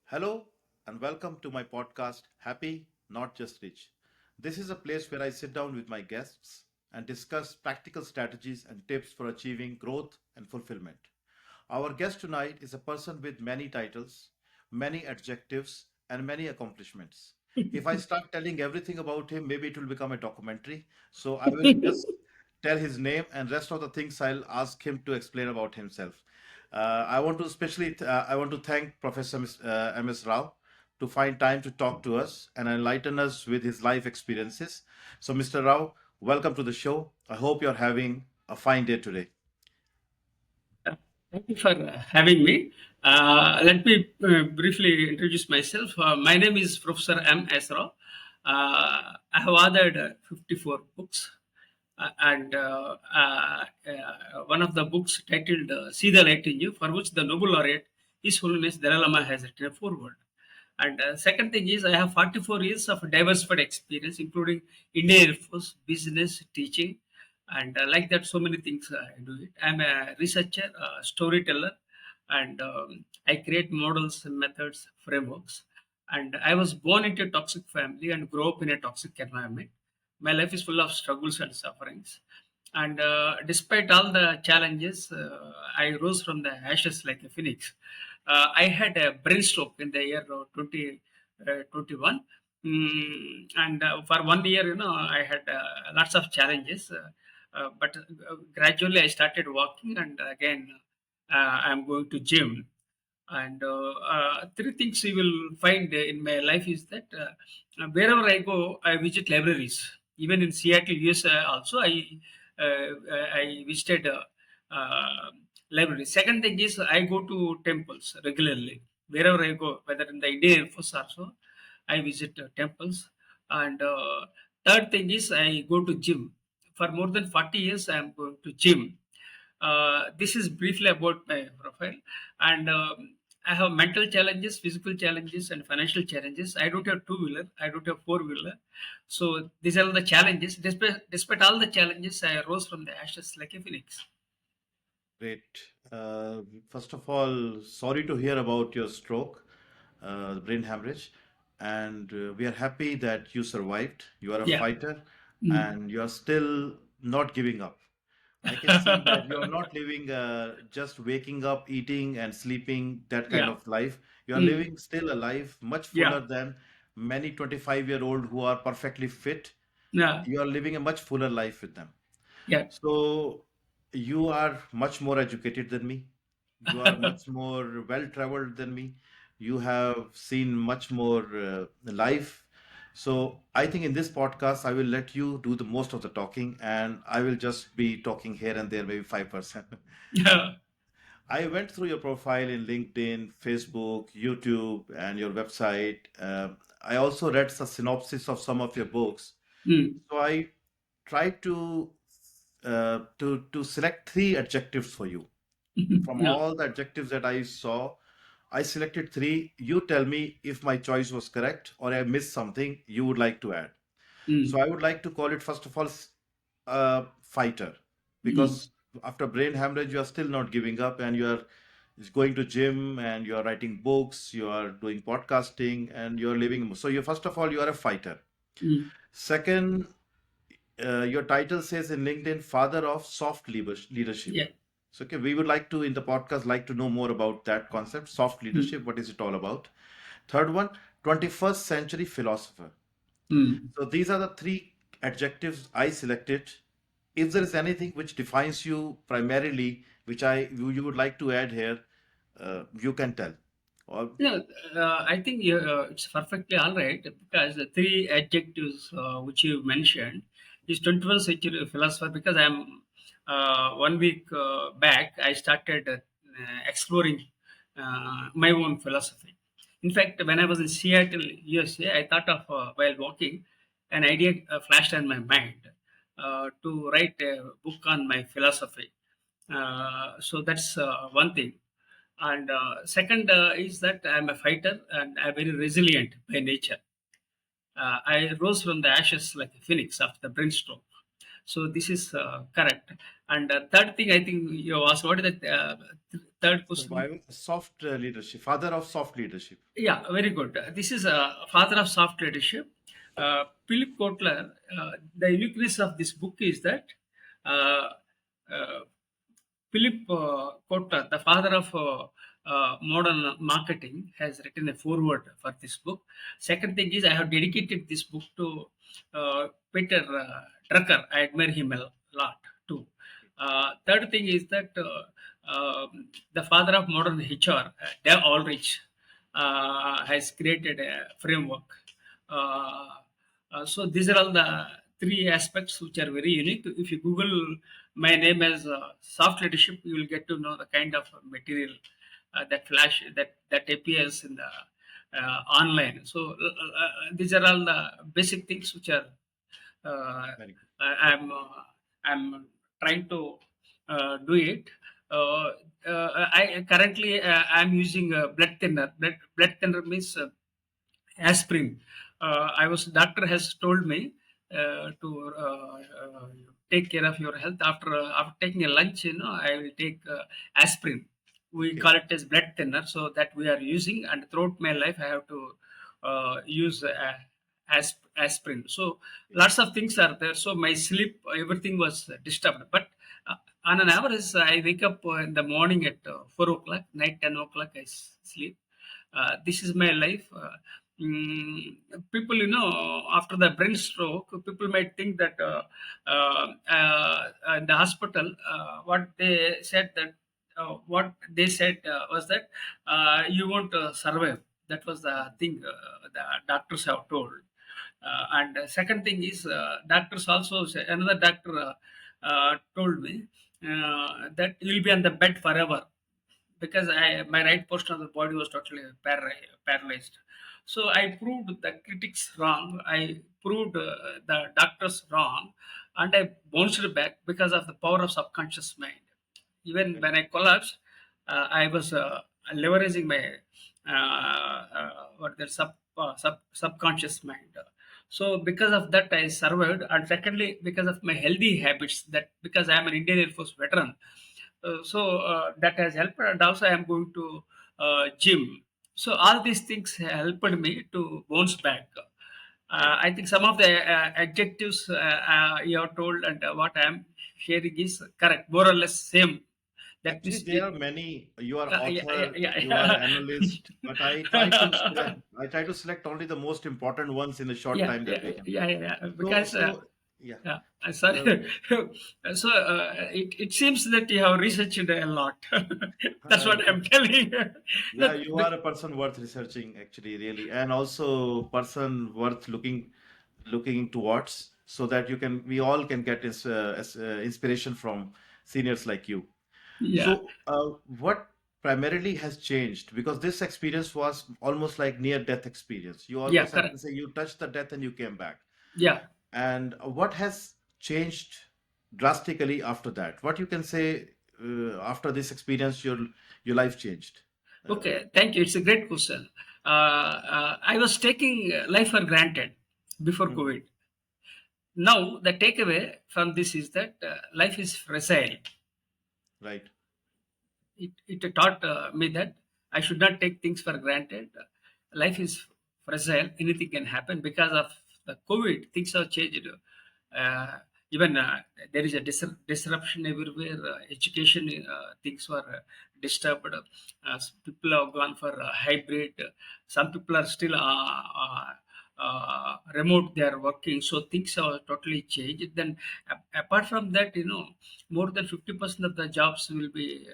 Hello and welcome to my podcast, Happy, Not Just Rich. This is a place where I sit down with my guests and discuss practical strategies and tips for achieving growth and fulfillment. Our guest tonight is a person with many titles, many adjectives, and many accomplishments. If I start telling everything about him, maybe it will become a documentary. So I will just tell his name and rest of the things I'll ask him to explain about himself. I want to thank Professor M.S. Rao to find time to talk to us and enlighten us with his life experiences. So, Mr. Rao, welcome to the show. I hope you're having a fine day today. Uh, Thank you for having me. Let me briefly introduce myself. My name is Professor M. Esra. I have authored 54 books, and one of the books titled See the Light in You, for which the Nobel laureate, His Holiness Dalai Lama, has written a foreword. And second thing is, I have 44 years of diversified experience, including Indian Air Force, business, teaching, and like that, so many things I do it. I'm a researcher, storyteller, and I create models, methods, frameworks. And I was born into a toxic family and grew up in a toxic environment. My life is full of struggles and sufferings. And despite all the challenges, I rose from the ashes like a phoenix. I had a brain stroke in the year 2021. And for 1 year, I had lots of challenges. But gradually I started walking, and again, I'm going to gym. And three things you will find in my life is that wherever I go, I visit libraries. Even in Seattle, US, also I visited uh, libraries. Second thing is I go to temples regularly. Wherever I go, whether in the Indian Air Force also, I visit temples. And third thing is I go to gym. For more than 40 years, I am going to gym. This is briefly about my profile. And I have mental challenges, physical challenges, and financial challenges. I don't have two wheeler. I don't have four wheeler. So these are the challenges. Despite all the challenges, I rose from the ashes like a phoenix. Great. First of all, sorry to hear about your stroke, brain hemorrhage, and we are happy that you survived. You are a Yeah. fighter, Mm. and you are still not giving up. I can see that you are not living just waking up, eating, and sleeping that kind Yeah. of life. You are Mm. living still a life much Yeah. fuller than many 25-year-old who are perfectly fit. Yeah. You are living a much fuller life with them. Yeah. So you are much more educated than me. You are much more well-traveled than me. You have seen much more life. So I think in this podcast, I will let you do the most of the talking, and I will just be talking here and there, maybe 5%. Yeah. I went through your profile in LinkedIn, Facebook, YouTube, and your website. I also read the synopsis of some of your books. Mm. So I tried to select three adjectives for you. From Yeah. all the adjectives that I saw, I selected three. You tell me if my choice was correct or I missed something you would like to add. So Mm. I would like to call it first of all fighter, Mm. because after brain hemorrhage you are still not giving up and you are going to gym and you are writing books, you are doing podcasting and you are living. So you first of all you are a fighter. Mm. Second, your title says in LinkedIn, father of soft leadership. Yeah. So, okay, we would like to in the podcast like to know more about that concept, soft Mm. leadership. What is it all about? Third one, 21st century philosopher. Mm. So these are the three adjectives I selected. If there is anything which defines you primarily, which you would like to add here, you can tell. Or Yeah, I think it's perfectly all right because the three adjectives which you mentioned is 21st century philosopher. Because I'm 1 week back, I started exploring my own philosophy. In fact, when I was in Seattle, USA, I thought of while walking, an idea flashed in my mind to write a book on my philosophy. So that's one thing. And second is that I'm a fighter and I'm very resilient by nature. I rose from the ashes like a phoenix after the brainstorm. So this is correct. And third thing, I think you asked, what is the third question? Survival, soft leadership, father of soft leadership. Yeah, very good. This is a father of soft leadership. Philip Kotler. The uniqueness of this book is that uh, uh, Philip Kotler, the father of modern marketing, has written a foreword for this book. Second thing is, I have dedicated this book to Peter Drucker. I admire him a lot too. Third thing is that the father of modern HR, Dave Ulrich, has created a framework. Uh, so these are all the three aspects which are very unique. If you Google my name as soft leadership, you will get to know the kind of material that appears in the online. So these are all the basic things which are uh, Very good. I'm trying to do it. Uh, I currently I'm using blood thinner. Blood thinner means aspirin. I was Doctor has told me to take care of your health after taking a lunch. I will take aspirin. We Okay. call it as blood thinner, so that we are using. And throughout my life, I have to use aspirin. So Okay. lots of things are there. So my sleep, everything was disturbed. But on an average, I wake up in the morning at 4 o'clock, night 10 o'clock. Sleep. This is my life. Mm, People, after the brain stroke, people might think that in the hospital, what they said was that you won't survive. That was the thing the doctors have told. And second thing is, doctors also say, another doctor told me that you'll be on the bed forever, because my right portion of the body was totally paralyzed. So I proved the critics wrong. I proved the doctors wrong, and I bounced back because of the power of subconscious mind. Even Very when I collapsed, I was leveraging my subconscious mind. So because of that, I survived, and secondly, because of my healthy habits, that because I am an Indian Air Force veteran, so that has helped, and also I am going to gym. So all these things helped me to bounce back. right. I think some of the adjectives you have told and what I am sharing is correct, more or less same. That Actually, means there are many. You are yeah, yeah, author, yeah, you are yeah. analyst, but I try to select only the most important ones in the short Yeah, time that yeah, we can. yeah, yeah, yeah. So, Because so yeah. yeah, Uh, sorry. So it seems that you have researched a lot. That's what I'm telling. Yeah, That you are a person worth researching, actually, really, and also person worth looking towards, so that we all can get inspiration from seniors like you. yeah, So, what primarily has changed? Because this experience was almost like near-death experience. You yeah, almost, I can correct. say, you touched the death and you came back. Yeah. And what has changed drastically after that? What you can say after this experience, your life changed? Uh, Okay. Thank you. It's a great question. I was taking life for granted before mhm, COVID. Now the takeaway from this is that life is fragile. right. It taught me that I should not take things for granted. Life is fragile. Anything can happen because of the COVID. Things have changed. Uh, Even there is a disruption everywhere. Education things were disturbed. People have gone for hybrid. Some people are still remote. They are working. So things have totally changed. Then apart from that, more than 50% of the jobs will be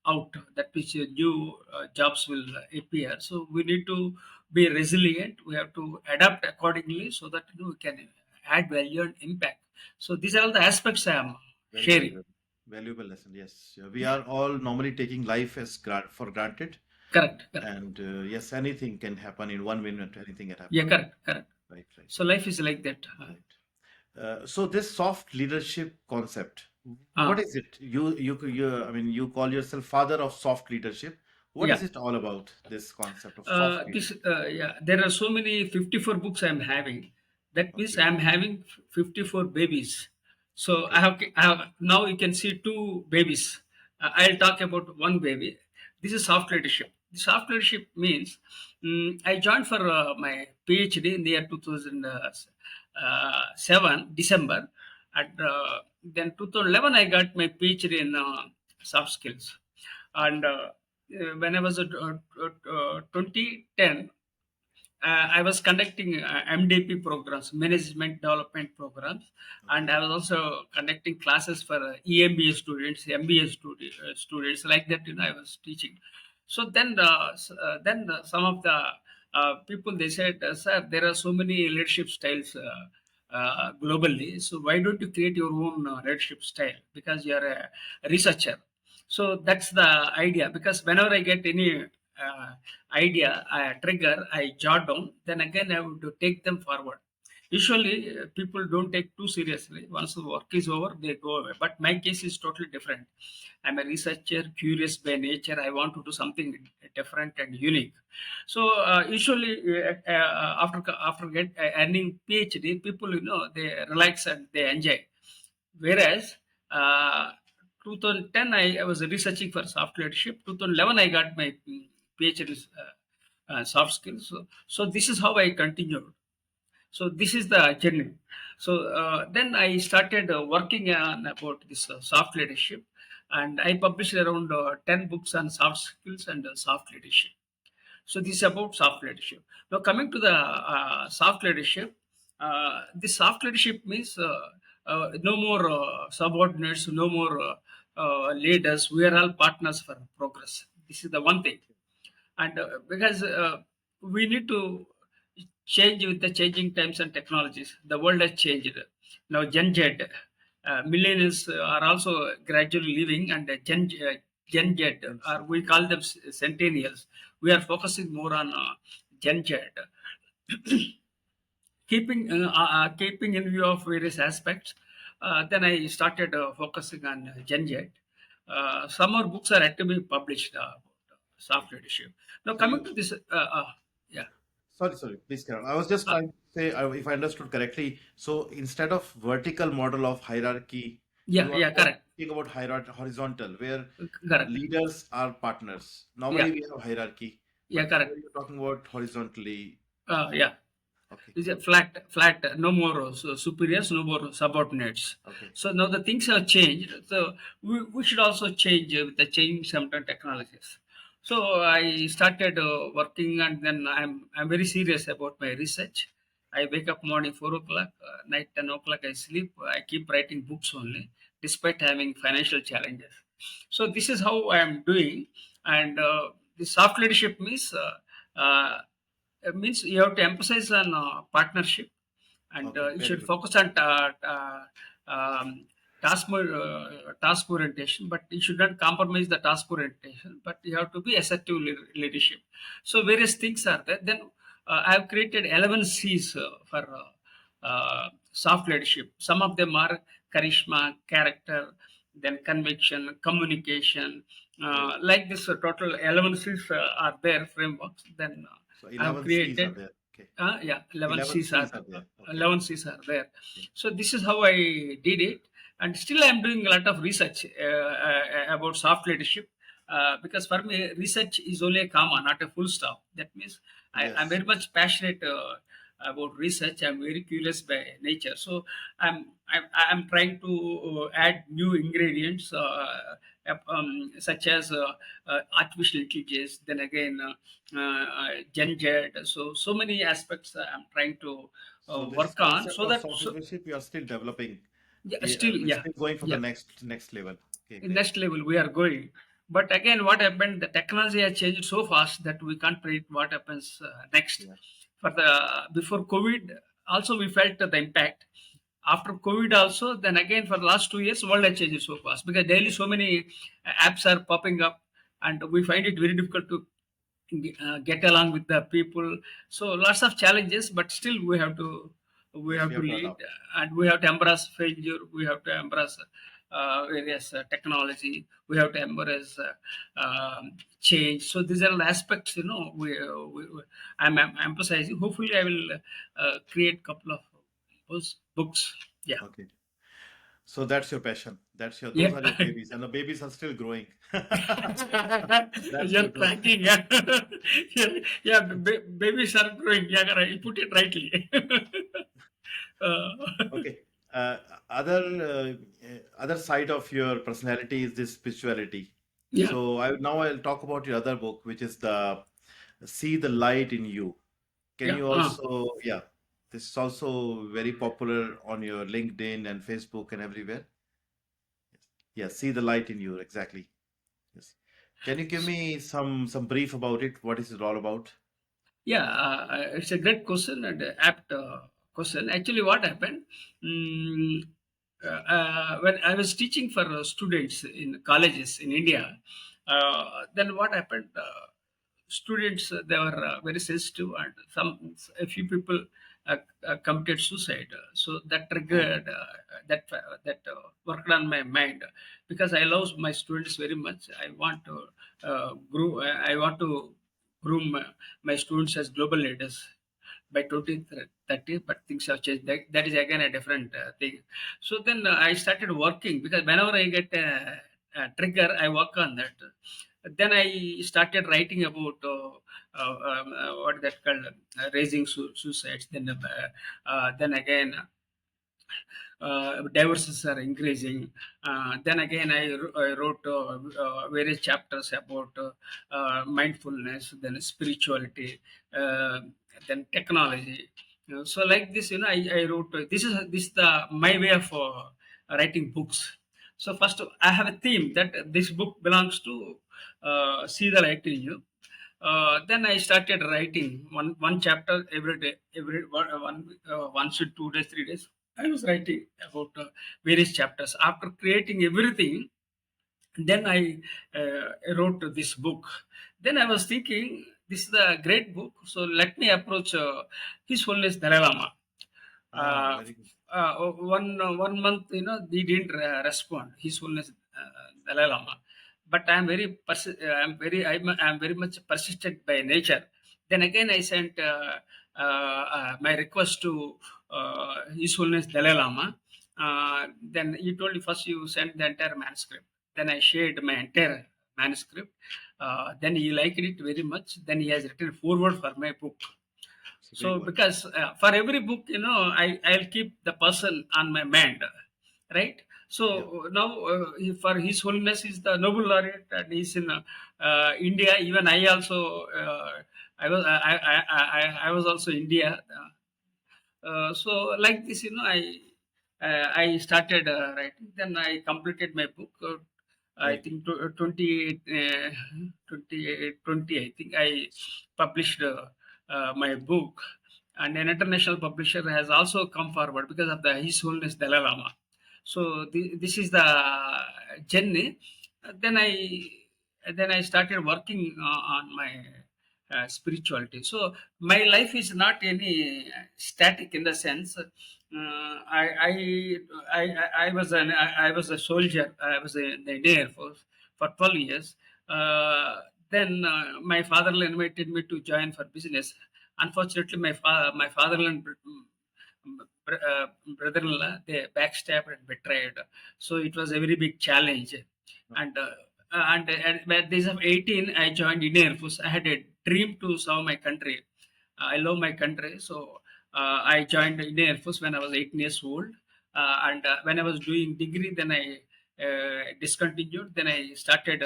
out, that which new jobs will appear. So we need to be resilient. We have to adapt accordingly, so that we can add value and impact. So these are all the aspects I am Very sharing. valuable lesson. Yes, we are all normally taking life as for granted, Correct, correct. and yes, anything can happen in 1 minute. Anything can happen. Yeah, correct, correct. Right, right, So life is like that. right. So this soft leadership concept, what Uh, is it? I mean, you call yourself father of soft leadership. What is yeah. it all about? This concept of soft This leadership. Yeah, there are so many 54 books I'm having. That means Okay, I'm having 54 babies, So Okay. I have now you can see two babies. I'll talk about one baby. This is soft leadership. The soft leadership means I joined for my PhD in the year 2007 December, and then 2011 I got my PhD in soft skills, and Okay. when I was at 2010, I was conducting MDP programs, management development programs, and Okay. I was also conducting classes for EMBA students, MBA students like that. I was teaching. So then some of the people they said, "Sir, there are so many leadership styles." Globally, so why don't you create your own leadership style? Because you are a researcher. So that's the idea. Because whenever I get any idea, trigger, I jot down. Then again, I would take them forward. Usually, people don't take too seriously. Once the work is over, they go away. But my case is totally different. I'm a researcher, curious by nature. I want to do something different and unique. So usually, after earning PhD, people they relax and they enjoy. Whereas uh, 2010, I was researching for soft leadership. 2011, I got my PhD in soft skills. So this is how I continued. So this is the journey. So then I started working on about this soft leadership, and I published around 10 books on soft skills and soft leadership. So this is about soft leadership. Now coming to the soft leadership, this soft leadership means no more subordinates, no more leaders. We are all partners for progress. This is the one thing, and because we need to change with the changing times and technologies. The world has changed. Now Gen Z, millennials are also gradually leaving, and Gen Z, Yes, or we call them centennials. We are focusing more on Gen Z, keeping in view of various aspects. Then I started focusing on Gen Z. Some more books are yet to be published about soft leadership. Now so coming you to this, yeah, sorry, please carry on. I was just uh, trying to say, if I understood correctly, so instead of vertical model of hierarchy, yeah, you are yeah, more correct, thinking about horizontal, where correct, leaders are partners. yeah, Normally we have hierarchy, yeah, but here correct, you're talking about horizontally. yeah. Okay, It's a flat, no more superiors, no more subordinates. okay, So now the things have changed. So we should also change with the changing some technologies. So I started working, and then I'm very serious about my research. I wake up morning 4 o'clock, night 10 o'clock. I sleep. I keep writing books only, despite having financial challenges. So this is how I am doing, and the soft leadership means you have to emphasize on partnership, and okay, you very should good. focus on task orientation, but you should not compromise the task orientation, but you have to be assertive leadership. So various things are there. Then I have created 11 C's for soft leadership. Some of them are charisma, character, then conviction, communication, Great. like this total 11 C's are there frameworks. Then So I have 11 C's are created, there. Okay, yeah, 11 11 C's are C's are there. Okay, 11 C's are there. okay, So this is how I did it, and still I'm doing a lot of research about soft leadership, because for me research is only a comma, not a full stop. That means I'm yes, very much passionate about research. I'm very curious by nature, so I'm trying to add new ingredients, such as artificial intelligence. Then again, Gen Z. So many aspects I'm trying to so this work on, concept so of that soft leadership you are still developing. yeah, I still, mean, yeah, still going for the yeah. next level. Okay, In great. next level we are going, but again, what happened? The technology has changed so fast that we can't predict what happens next. Yeah. For the before COVID, also we felt the impact. After COVID, also, then again for the last 2 years, world has changed so fast because daily so many apps are popping up, and we find it very difficult to get along with the people. So lots of challenges, but still we Yes, have we to have to lead, adopt. and we have to embrace failure. We have to embrace various technology. We have to embrace change. So these are the aspects. I'm emphasizing. Hopefully, I will create couple of those books. Yeah. Okay. So that's your passion. That's your those Yeah. are your babies, and the babies are still growing. That's You're good one. cracking. Yeah, yeah, yeah, babies are growing. Yeah, right. You put it rightly. uh, Okay. Uh, other side of your personality is this spirituality. yeah, So I'll talk about your other book, which is the See the Light in You. Can yeah. you also, yeah, this is also very popular on your LinkedIn and Facebook and everywhere. Yeah, See the Light in You, exactly. Yes. Can you give me some brief about it? What is it all about? Yeah, it's a great question and apt question. Actually, what happened? Mm, when I was teaching for students in colleges in India, then what happened? Students they were very sensitive, and a few people committed suicide. So that Oh, triggered that worked on my mind because I love my students very much. I want to grow. I want to groom my students as global leaders by 2030, but things have changed. That is again a different thing. So then I started working because whenever I get a trigger, I work on that. Then I started writing about what that called raising suicides. Then again divorces are increasing. Then again, I wrote various chapters about mindfulness, then spirituality, uh, then technology. So like this, I wrote this is the my way of writing books. So first, I have a theme that this book belongs to see the light in you. Then I started writing one chapter every day, once in 2 days, 3 days. I was writing about various chapters. After creating everything, then I wrote this book. Then I was thinking, this is a great book, so let me approach His Holiness Dalai Lama. ah, Uh, very good. one month, he didn't respond. His Holiness Dalai Lama, but I'm very much persistent by nature. Then again, I sent my request to His Holiness Dalai Lama. Then he told me first you send the entire manuscript. Then I shared my entire manuscript. Then he liked it very much. Then he has written forward for my book. It's a big So one. because for every book, I'll keep the person on my mind, right? Yeah. So now for His Holiness is the Nobel laureate, and he's in India. Even I also I was also India. So like this, I started writing. Then I completed my book. I Very good. think 2020, I think I published my book, and an international publisher has also come forward because of the His Holiness Dalai Lama. So this is the journey. Then I started working on my spirituality. So my life is not any static in the sense. I was I was a soldier. I was in the Indian Air Force for 12 years. Then my father invited me to join for business. Unfortunately, my father-in-law brother-in-law, they backstabbed and betrayed. So it was a very big challenge. And and at the age of 18, I joined Indian Air Force. I had a dream to serve my country. I love my country, so I joined Indian Air Force when I was 18 years old. And when I was doing degree, then I discontinued. Then I started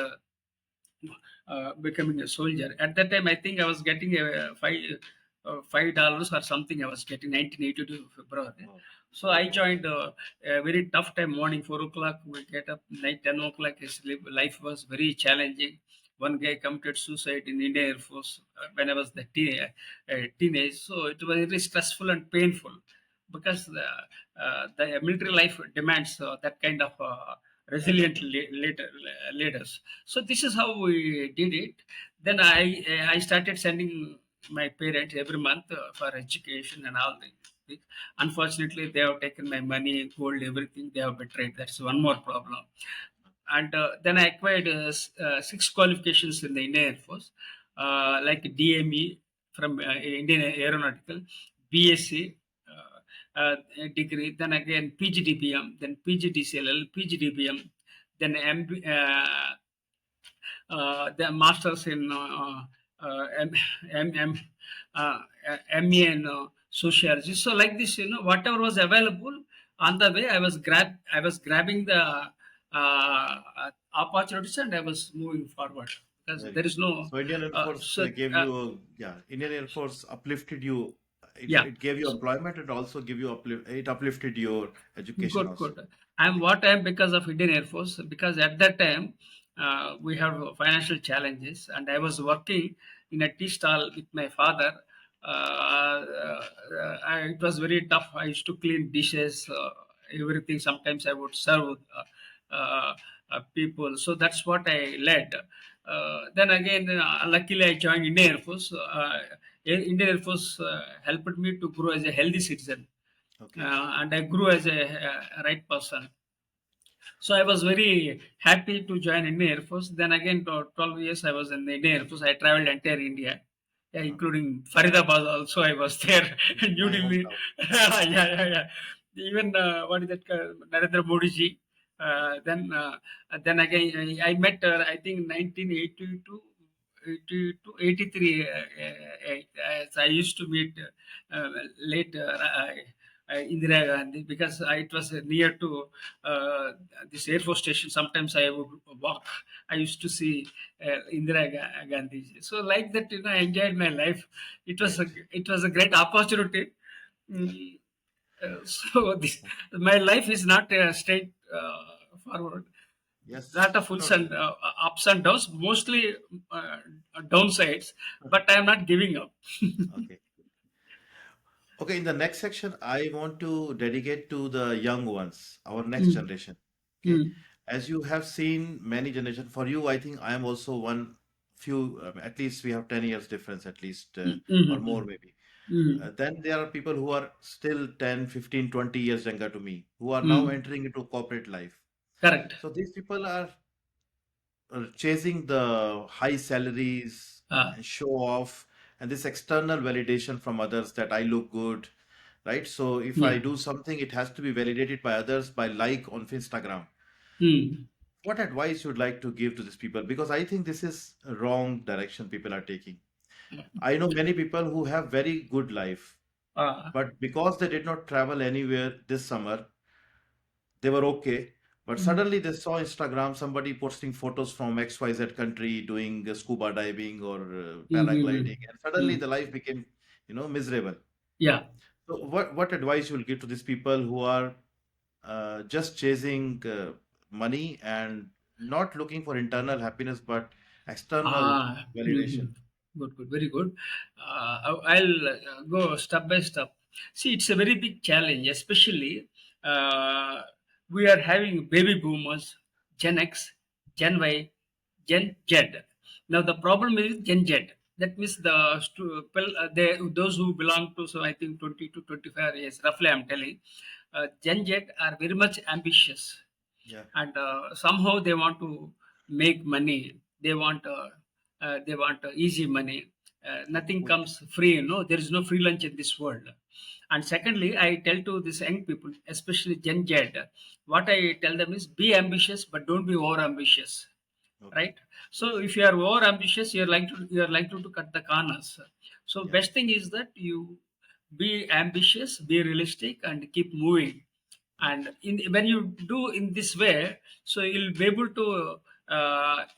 becoming a soldier. At that time, I think I was getting a $5 or something. I was getting 1982 February. Wow. So Oh, I wow. joined a very tough time. Morning 4 o'clock, we get up. Night 10 o'clock, I sleep. Life was very challenging. One guy committed suicide in Indian Air Force when I was teenage. So it was very stressful and painful because the military life demands that kind of resilient leaders. So this is how we did it. Then I started sending my parents every month for education and all things. Unfortunately, they have taken my money, gold, everything. They have betrayed. That's one more problem. And then I acquired six qualifications in the Indian Air Force, like DME from Indian Aeronautical, BSc. degree, then again PGDBM, then PGDCLL, PGDBM, then the masters in M, M, uh, MA in sociology. So like this, whatever was available on the way, I was grabbing the opportunities, and I was moving forward because Very there good. is no So Indian Air Force so gave you, yeah, Indian Air Force uplifted you. yeah. It gave you employment and also give you it uplifted your education Good, also. good. I'm what I am because of Indian Air Force, because at that time we have financial challenges, and I was working in a tea stall with my father. It was very tough. I used to clean dishes, everything. Sometimes I would serve people. So that's what I led. Then again, luckily I joined Indian Air Force. Indian Air Force helped me to grow as a healthy citizen, Okay. and I grew as a right person. So I was very happy to join Indian Air Force. Then again, 12 years I was in the Indian Air Force. I traveled entire India, yeah, Okay. including Faridabad also. I was there, New My Delhi. hometown. Yeah, yeah, yeah. Even what is that? Narendra Modi ji. Then again, I met. I think 1982. 82, 83, as I used to meet later Indira Gandhi, because it was near to uh, this Air Force station. Sometimes I would walk. I used to see Indira Gandhi. So like that, I enjoyed my life. Great. It was a great opportunity. Mm, so my life is not straight forward. Yes. Lot of No, fulls no. and ups and downs, mostly uh, downsides, but I am not giving up. Okay. Okay, in the next section, I want to dedicate to the young ones, our next Mm, generation. Okay. mm, As you have seen many generations, for you, I think I am also one few, at least we have 10 years difference, at least, mm, or more mm, maybe. mm. Then there are people who are still 10, 15, 20 years younger to me, who are now Mm. entering into corporate life. Correct. So these people are chasing the high salaries Uh, and show off and this external validation from others that I look good, right? So if I yeah. do something, it has to be validated by others by like on Instagram. Mm. What advice you would like to give to these people? Because I think this is a wrong direction people are taking. I know many people who have very good life, Uh, but because they did not travel anywhere this summer, they were okay. But mm, suddenly they saw Instagram, somebody posting photos from XYZ country doing scuba diving or paragliding, mm, and suddenly mm. the life became, miserable. Yeah. So what advice you will give to these people who are just chasing money and not looking for internal happiness but external validation? Mhm. Good, good, very good. I'll go step by step. See, it's a very big challenge, especially uh, we are having baby boomers, Gen X, Gen Y, Gen Z. Now the problem is Gen Z. That means those who belong to, so I think 20 to 25 years, roughly I'm telling, Gen Z are very much ambitious, Yeah. and somehow they want to make money. They want easy money. Nothing Quick. comes free. There is no free lunch in this world. And secondly, I tell to these young people, especially Gen Z, what I tell them is be ambitious, but don't be over ambitious, Okay. right? So Yes. if you are over ambitious, you're likely to cut the corners. So Yeah. best thing is that you be ambitious, be realistic, and keep moving. Right. And when you do in this way, so you'll be able to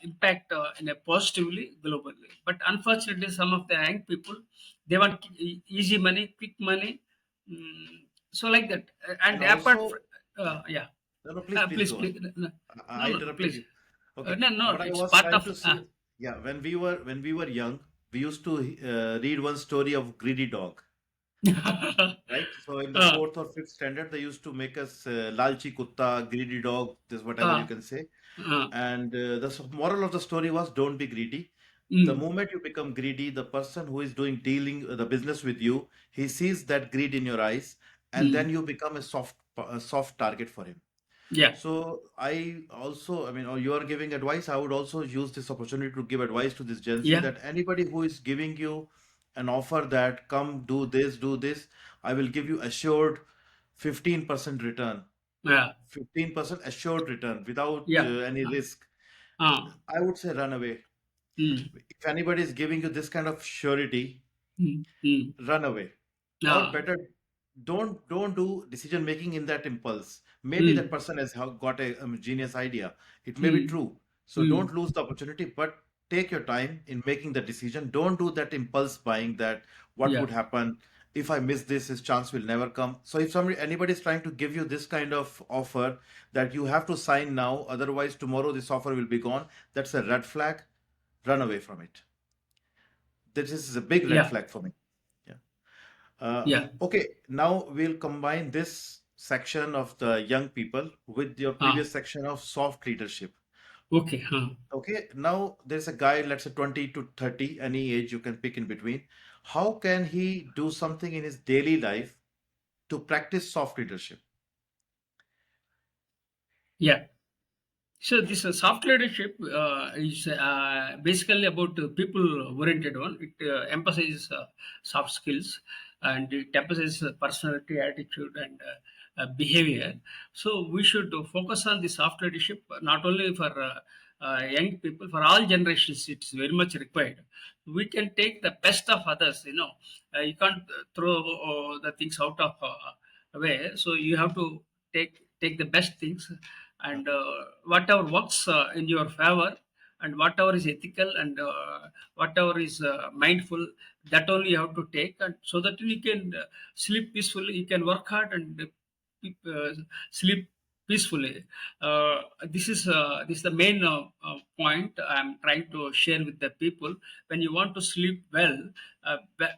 impact in a positively globally. But unfortunately, some of the young people, they want easy money, quick money. Mm, so like that. And And apart also, from, yeah. yeah, No, no, please please, go on. please, no, I no, no, interrupted please. you. Okay. No, no, What I it's was part trying of to say, yeah, when we were young, we used to read one story of greedy dog, right? So in the uh, fourth or fifth standard, they used to make us lalchi kutta, greedy dog, this whatever you uh, can say. uh, And moral of the story was don't be greedy. The mm, moment you become greedy, the person who is doing dealing the business with you, he sees that greed in your eyes, and then mm, you become a soft target for him. yeah, So I also, I mean, you are giving advice. I would also use this opportunity to give advice to this Gen Z yeah, that anybody who is giving you an offer that come do this, I will give you assured 15% return, Yeah. 15% assured return without Yeah. any risk, Uh, I would say run away. mm, If anybody is giving you this kind of surety, mm. run away. Or Uh, better, don't do decision making in that impulse. Maybe that mm, person has got a genius idea. It may be mm, true. So mm. don't lose the opportunity, but take your time in making the decision. Don't do that impulse buying, that what Yeah. would happen if I miss this, his chance will never come. So if somebody anybody is trying to give you this kind of offer that you have to sign now, otherwise tomorrow this offer will be gone, that's a red flag. Run away from it. This is a big red Yeah. flag for me. Yeah. Uh, Yeah. okay, now we'll combine this section of the young people with your Uh, previous section of soft leadership. okay. Okay, now there's a guy, let's say 20 to 30, any age you can pick in between. How can he do something in his daily life to practice soft leadership? Yeah. So this soft leadership is basically about people-oriented one. It emphasizes soft skills, and it emphasizes personality, attitude, and behavior. So we should focus on the soft leadership not only for young people, for all generations. It's very much required. We can take the best of others. You can't throw the things out of way. So you have to take the best things, and Okay. whatever works in your favor, and whatever is ethical, and whatever is mindful, that only you have to take, and so that you can sleep peacefully, you can work hard, and sleep peacefully. This is the main point I'm trying to share with the people. When you want to sleep well,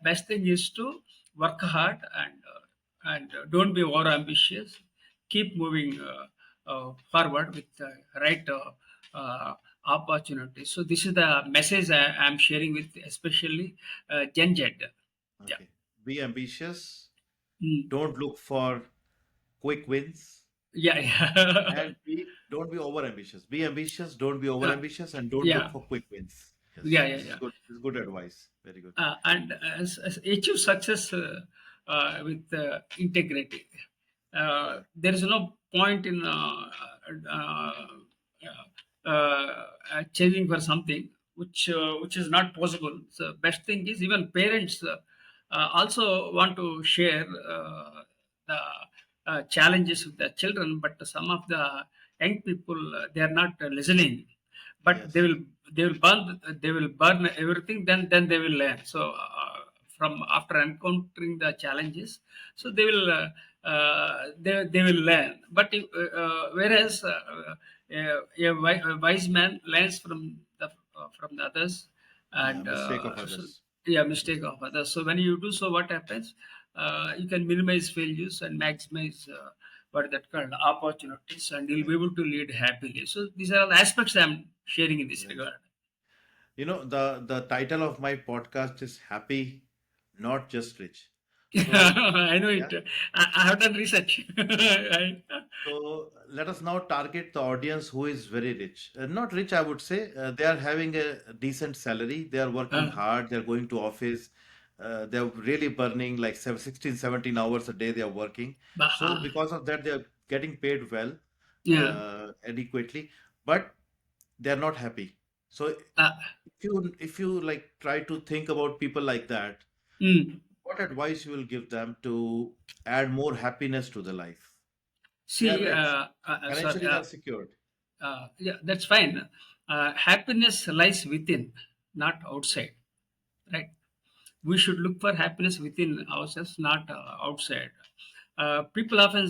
best thing is to work hard, and don't be over ambitious. Keep moving forward with the right opportunity. So this is the message I'm sharing with especially Gen Z. Yeah. Okay. Be ambitious. Mm. Don't look for quick wins. Yeah. Yeah. And don't be over ambitious. Be ambitious, don't be over Uh, ambitious, and don't look yeah. for quick wins. Yes, Yeah. Yeah. this is Yeah. good. This is good advice. Very good. And as achieve success with integrity. There is no point in uh, changing for something which is not possible. So best thing is even parents also want to share the challenges with the children, but some of the young people they are not listening, but Yes. they will burn everything, then they will learn. So from after encountering the challenges, so they will learn. But whereas a wise man learns from the others, Yeah, and mistake of so, others. yeah, Yes. mistake of others. So when you do so, what happens, you can minimize failures and maximize what is that called opportunities, and you'll Right. be able to lead happily. So these are all the aspects I'm sharing in this Yes. regard. The title of my podcast is Happy, Not Just Rich. So I know yeah. it. I have done research. So let us now target the audience who is very rich. Not rich, I would say. They are having a decent salary. They are working uh, hard. They're going to office. They're really burning like 16, 17 hours a day they are working. So uh, because of that, they're getting paid well, yeah. adequately, but they're not happy. So Uh, if you like try to think about people like that, mm. what advice you will give them to add more happiness to the life? They are See, rich. sorry. Financially, they're secured. Yeah, that's fine. Happiness lies within, not outside. Right? We should look for happiness within ourselves, not outside. People often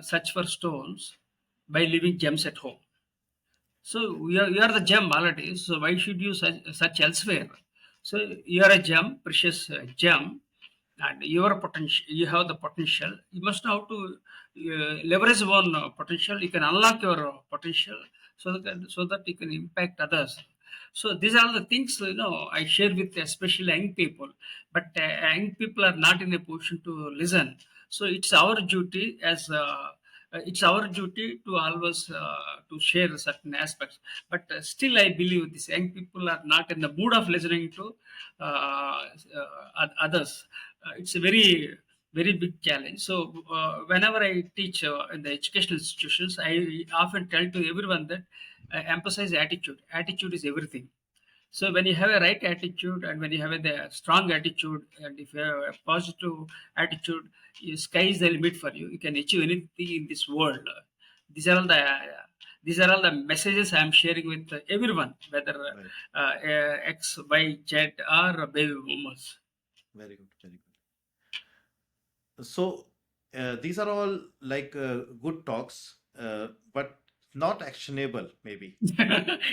search for stones by leaving gems at home. So you are the gem already. So why should you search elsewhere? So you are a gem, precious gem, and your potential. You have the potential. You must know how to leverage one potential. You can unlock your potential so that you can impact others. So these are the things I share with especially young people. But young people are not in a position to listen. So it's our duty as it's our duty to always to share certain aspects. But still, I believe these young people are not in the mood of listening to others. It's a very big challenge. So whenever I teach in the educational institutions, I often tell to everyone that emphasize attitude. Attitude is everything. So when you have a right attitude and when you have a strong attitude and if you have a positive attitude, sky is the limit for you. You can achieve anything in this world. These are all the messages I am sharing with everyone, whether Right. X, Y, Z, or baby boomers. Very good. Very good. So these are all like good talks, but not actionable, maybe.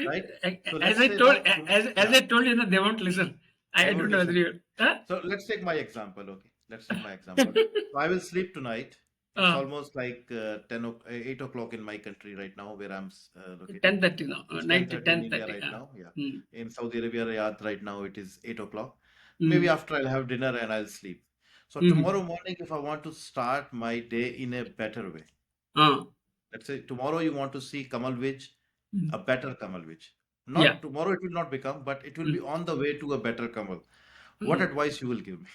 Right? So as let's I say told, now, as yeah, I told you, they won't listen. they I won't don't know whether listen. you. Huh? So let's take my example. Okay, let's take my example. So I will sleep tonight. It's uh, almost like 8 o'clock in my country right now, where I'm located. 10:30 now, It's night 10:30 in India 10:30. right now. Yeah. Mm, In Saudi Arabia, Riyadh right now, it is 8 o'clock. Maybe mm, after I'll have dinner and I'll sleep. So mhm. tomorrow morning, if I want to start my day in a better way, Uh, let's say tomorrow you want to see Kamal Vij, mm, a better Kamal Vij. yeah. Not tomorrow it will not become, but it will be Mm, on the way to a better Kamal. What mm. advice you will give me?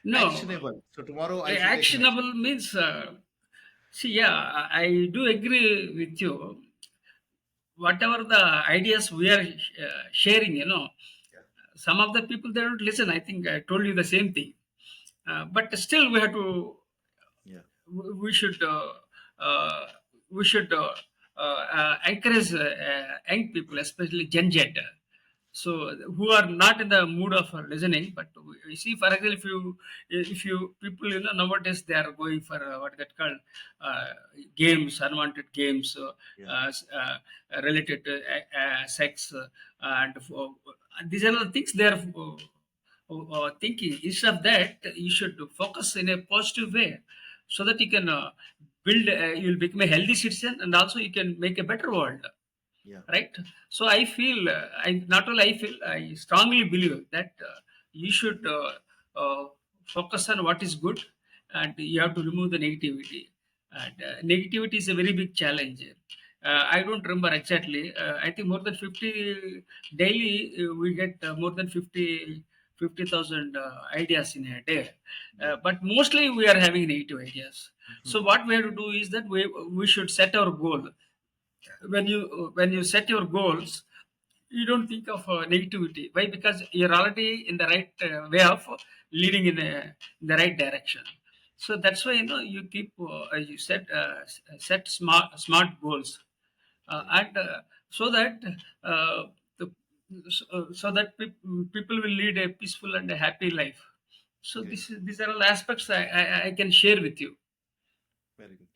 No, Actionable. So tomorrow I should take an action. actionable means, see, yeah, I do agree with you. Whatever the ideas we are sharing, Yeah. some of the people they don't listen. I think I told you the same thing. But still, we have to Yeah. we should uh, we should encourage young people, especially Gen Z, so who are not in the mood of listening. But we see, for example, if you people nowadays they are going for what that called uh, games, unwanted games Yeah. uh, s- uh, related to sex and these are the things they are thinking. Instead of that, you should focus in a positive way so that you can build, you will become a healthy citizen and also you can make a better world, Yeah. right? So I feel, I not only I feel, I strongly believe that you should focus on what is good and you have to remove the negativity. And negativity is a very big challenge. I don't remember exactly. I think more than 50 daily. We get more than 50,000 ideas in a day. Yeah. But mostly we are having negative ideas. Mhm. So what we have to do is that we should set our goal. When you set your goals, you don't think of negativity. Why? Because you're already in the right way of leading in the right direction. So that's why you keep, as you said, set smart goals, Right. and so that uh, the, so that people will lead a peaceful and a happy life. So Great. these are all aspects I can share with you. Very good.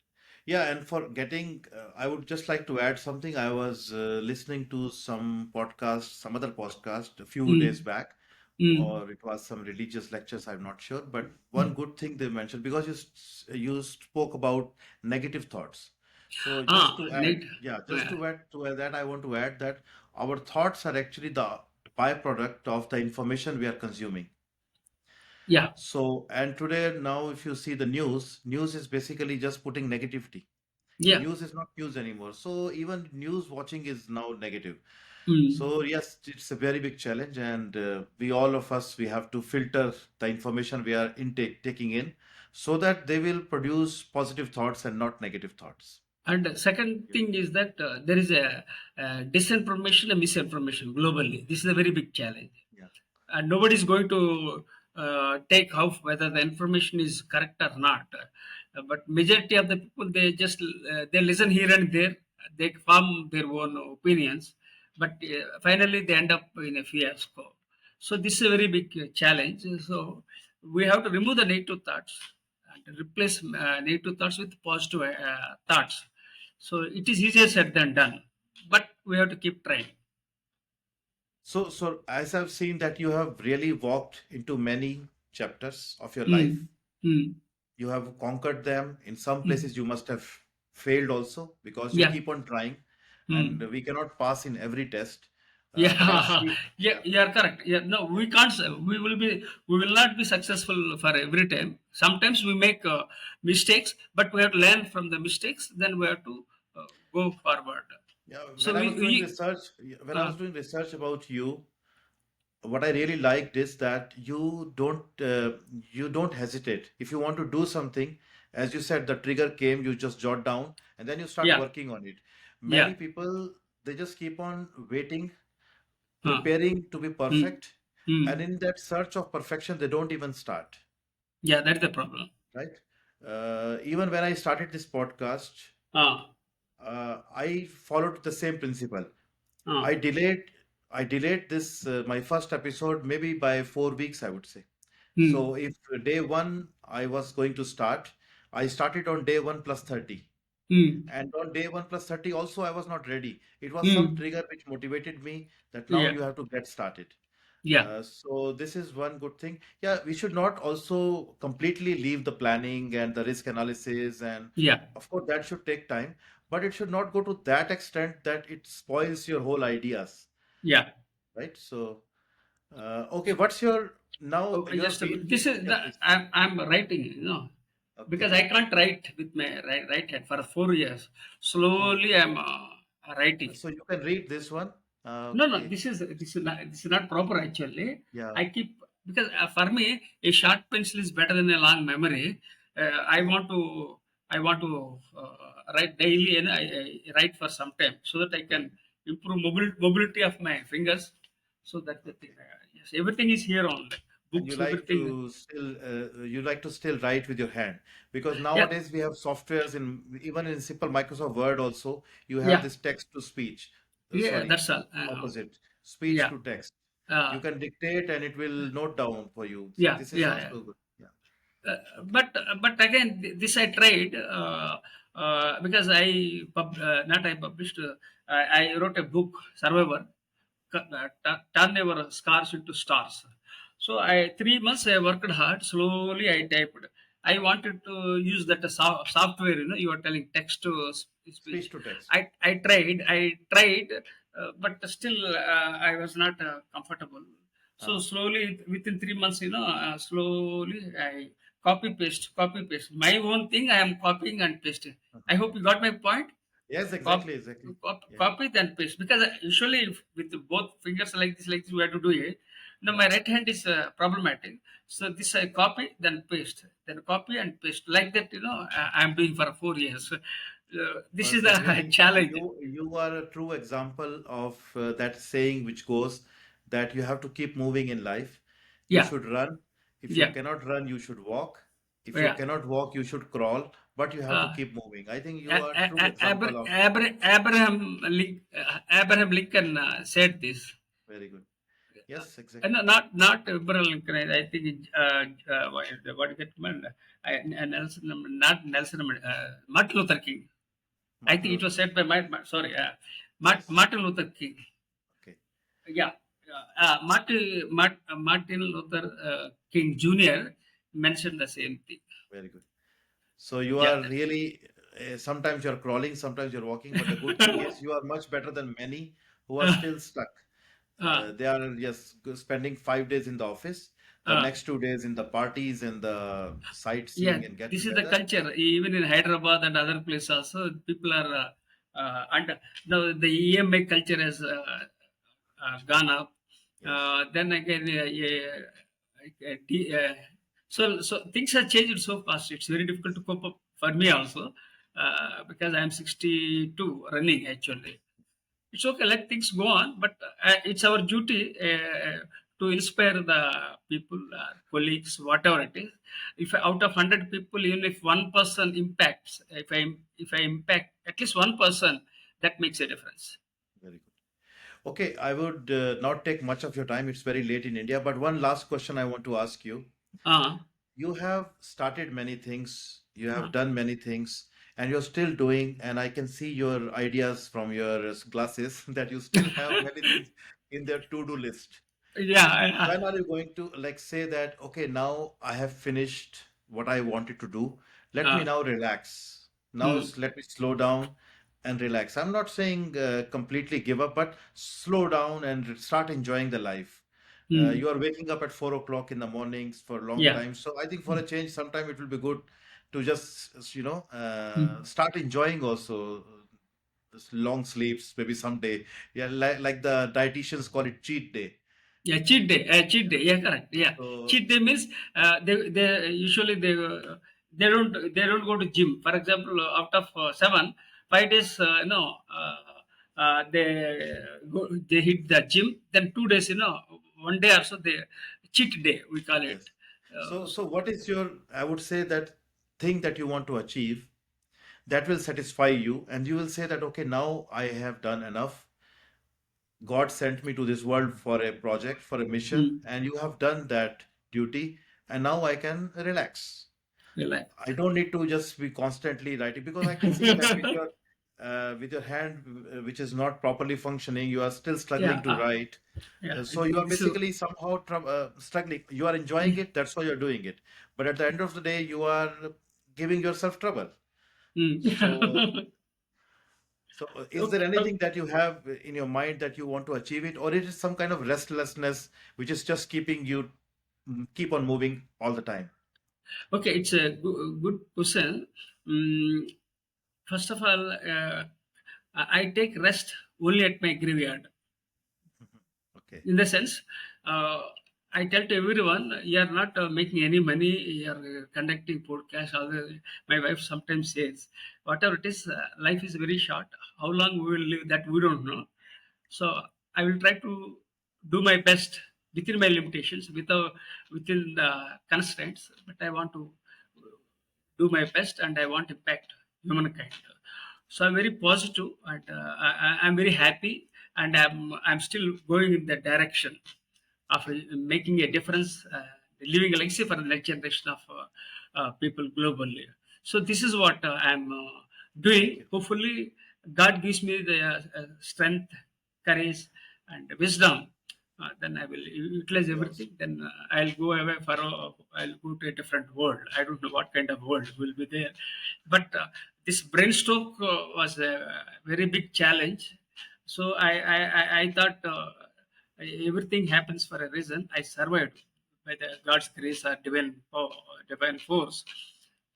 Yeah, and for getting, I would just like to add something. I was listening to some podcast, some other podcast a few days Mm, back, mm, or it was some religious lectures, I'm not sure. But one good thing they mentioned, because you spoke about negative thoughts. So just to add, Nate. yeah, just Uh, to add that, I want to add that our thoughts are actually the byproduct of the information we are consuming. yeah, So, and today now, if you see the news is basically just putting negativity. yeah. News is not news anymore. So even news watching is now negative. Mm. So yes, it's a very big challenge, and we all of us we have to filter the information we are taking in, so that they will produce positive thoughts and not negative thoughts. And the second thing is that there is a disinformation and misinformation globally. This is a very big challenge, Yeah, and nobody is going to take how whether the information is correct or not. But majority of the people they listen here and there, they form their own opinions, but finally they end up in a fiasco. So this is a very big challenge. So we have to remove the negative thoughts and replace negative thoughts with positive thoughts. So it is easier said than done, but we have to keep trying. so as I've seen that you have really walked into many chapters of your life, Mm, mm, you have conquered them. In some mm. places you must have failed also, because you Yeah. keep on trying, and Mm, we cannot pass in every test. But I Yeah, see, yeah, yeah, you are correct. Yeah, no, we can't. We will not be successful for every time. Sometimes we make mistakes, but we have to learn from the mistakes. Then we have to go forward. yeah. So When I uh, was doing research about you, what I really liked is that you don't hesitate. If you want to do something, as you said, the trigger came, you just jot down and then you start yeah, working on it. yeah, Many people, they just keep on waiting, uh, preparing to be mm, perfect, and mm. in that search of perfection, they don't even start, Yeah, that's the problem. right? Even when I started this podcast, Uh, I followed the same principle. uh, I delayed I delayed this my first episode maybe by 4 weeks, I would say. mm, So if day one I was going to start, I started on day one plus 30. mm, And on day one plus 30 also I was not ready. It was some mm. trigger which motivated me that now Yeah, you have to get started. yeah, So this is one good thing. Yeah, we should not also completely leave the planning and the risk analysis, and yeah, of course that should take time, but it should not go to that extent that it spoils your whole ideas, yeah. right? So okay, what's your now Oh, you have just been this is yeah, the please. I'm writing, because Okay. I can't write with my right hand for 4 years. Hmm. Slowly, I'm writing. So you can read this one. No, no, Okay. this is not proper actually. Yeah. I keep because for me a short pencil is better than a long memory. Okay. I want to write daily and I write for some time so that I Very can improve mobility of my fingers. So that's the thing. Yes, everything is here on And you books. like Everything. to still write with your hand, because Yeah, nowadays we have softwares in even in simple Microsoft Word also you have yeah, this text to speech, yeah. sorry, That's all. opposite, speech Yeah, to text. You uh, can dictate and it will note down for you. So yeah, this is yeah, yeah. also good. Yeah. Okay. But again, this I tried because not I published. I wrote a book, Survivor, turn your scars into stars. So I 3 months I worked hard. Slowly I typed. I wanted to use that software. You are telling text to Speech speech. to text. I tried, but still I was not comfortable. So Uh, slowly, within 3 months, slowly I copy paste. My own thing I am copying and pasting. I mhm. hope you got my point. Yes, Copy, exactly. Yeah. copy then paste, because usually with both fingers like this we have to do it. Now Yeah. my right hand is problematic, so this I copy then paste, then copy and paste like that. I'm doing for 4 years. This is But the really, challenge. you are a true example of that saying which goes that you have to keep moving in life. You Yeah, should run. If you yeah, cannot run, you should walk. If you yeah. cannot walk, you should crawl. But you have to uh, keep moving. I think you are a true example of Abraham Lincoln said this. very good. Yes, exactly. No, not Abraham Lincoln. I think what is that man? Nelson, not Nelson. Martin Luther King. I Martin think it Luther was King. said by sorry, Yes. Martin Luther King. Okay. Yeah, Martin Luther King Jr. mentioned the same thing. Very good. So you Yeah. are really, sometimes you're crawling, sometimes you're walking, but the good thing is you are much better than many who are uh, still stuck. uh, They are just spending 5 days in the office, the uh, next 2 days in the parties and the yeah, sightseeing and get this is the together. culture. Even in Hyderabad and other places, also people are under. Now the EMI culture has gone up. Yes, Then again, so things have changed so fast. It's very difficult to cope up for me also, because I am 62 running actually. It's okay, let things go on, but it's our duty to inspire the people, colleagues, whatever it is. If out of 100 people, even if one person impacts, if I impact at least one person, that makes a difference. very good. Okay, I would not take much of your time. It's very late in India, but one last question I want to ask you. Uh, You have started many things, you uh, have done many things, and you're still doing, and I can see your ideas from your glasses that you still have many things in their to-do list. yeah, When are you going to like say that, okay, now I have finished what I wanted to do. Let me uh, now relax. Now hmm, let me slow down. and relax. I'm not saying completely give up, but slow down and start enjoying the life. Mm. You are waking up at 4 o'clock in the mornings for a long Yeah. time. So I think for a change, sometime it will be good to just, Mm. start enjoying also this long sleeps, maybe someday. Yeah, like the dietitians call it cheat day. Yeah, cheat day. Cheat day. Yeah, correct. Yeah, So, cheat day means they usually they don't go to gym. For example, out of 7, 5 days, they hit the gym. Then 2 days, 1 day also they cheat day we call it. yes. So what is your, I would say that thing that you want to achieve that will satisfy you, and you will say that, okay, now I have done enough. God sent me to this world for a project, for a mission, Mm, and you have done that duty, and now I can relax. relax. I don't need to just be constantly writing because I can see that with your hand which is not properly functioning, you are still Yeah, struggling to write. yeah. So you are This is. basically somehow struggling. You are enjoying it, that's why you're doing it. But at the end of the day, you are giving yourself trouble. So, Mm. is there Okay. anything that you have in your mind that you want to achieve it, or it is some kind of restlessness which is just keeping you keep on moving all the time? Okay, it's a good question. Mm, First of all, I take rest only at my graveyard. Okay. In the sense, uh, I tell to everyone, you are not making any money. You are conducting podcast. My wife sometimes says, whatever it is, life is very short. How long we will live, that we don't know. So I will try to do my best within my limitations, within the constraints. But I want to do my best, and I want to impact humankind. So I'm very positive, and I'm very happy, and I'm still going in that direction of making a difference, leaving a legacy for the next generation of people globally. So this is what I'm Thank doing. you. Hopefully, God gives me the strength, courage, and wisdom. Then I will utilize Yours. everything. Then I'll go away for. I'll go to a different world. I don't know what kind of world will be there, but this brainstroke was a very big challenge. So I thought. Everything happens for a reason. I survived by the God's grace or divine force.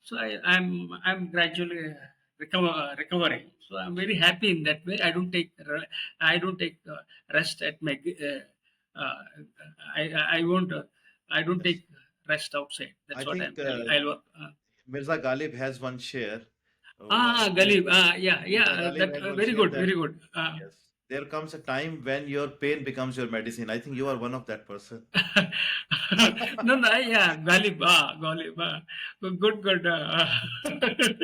So I'm gradually recovering. So I'm very happy in that way. I don't take rest at my. I won't. I don't Yes. take rest outside. I That's what I'm think telling. I'll work. Mirza Ghalib has one share. Galib. Yeah, yeah. Mirza Ghalib That had one very share good. that, Very good. yes, there comes a time when your pain becomes your medicine. I think you are one of that person. No, no, yeah, Galib, Galib, good, good.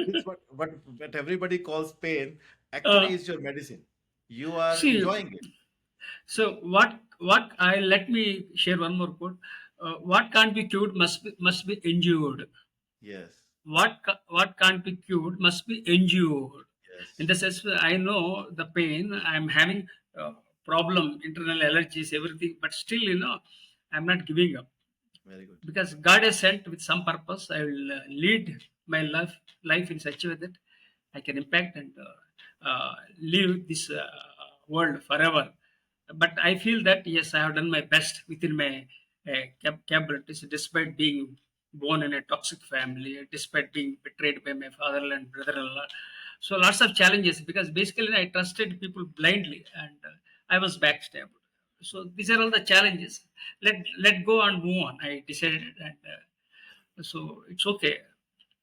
It's what everybody calls pain actually Uh, is your medicine. You are See, enjoying it. so what I let me share one more quote. What can't be cured must be endured. Yes, What can't be cured must be endured. In yes, the sense, I know the pain. I'm having problem, internal allergies, everything, but still, I'm not giving up very good. because God has sent with some purpose. I will lead my life in such a way that I can impact and leave this world forever. But I feel that yes, I have done my best within my capabilities, despite being born in a toxic family, despite being betrayed by my father-in-law, brother-in-law. So lots of challenges because basically I trusted people blindly and I was backstabbed. So these are all the challenges. Let go and move on. I decided, and so it's okay.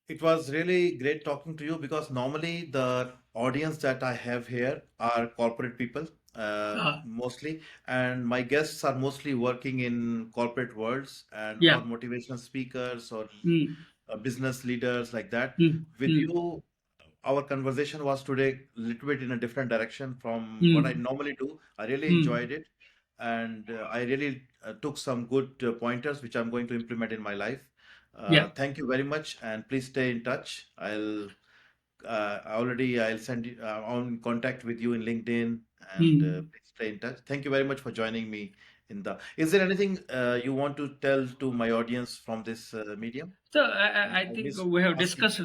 It was really great talking to you because normally the audience that I have here are corporate people, Uh, mostly, and my guests are mostly working in corporate worlds and or yeah. motivational speakers or Mm, business leaders like that. mm, With mm, you, our conversation was today a little bit in a different direction from what I mm, normally do. I really mm. enjoyed it, and I really took some good pointers which I'm going to implement in my life. Yeah. Thank you very much, and please stay in touch. I'll send you on contact with you in LinkedIn, and Mm. please stay in touch. Thank you very much for joining me in the. Is there anything you want to tell to my audience from this medium? So I I think missed we have asking discussed.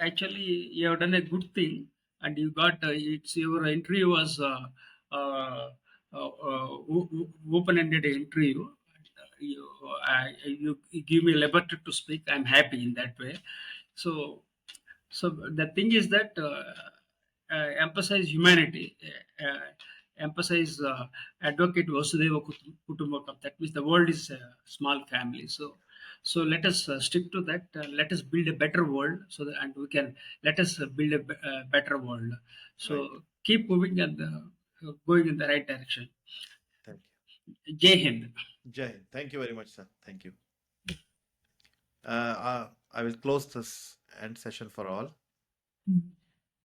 Actually, you have done a good thing. and you got it's your interview was open-ended interview. You give me liberty to speak. I'm happy in that way. So so the thing is that emphasize humanity, emphasize advocate Vasudeva Kutumbakam. That means the world is a small family. So let us stick to that. Let us build a better world, so that and we can let us build a better world. Right. So keep moving and going in the right direction. Thank Jai Hind. you. Jai Hind. Thank you very much, sir. Thank you. I will close this end session for all.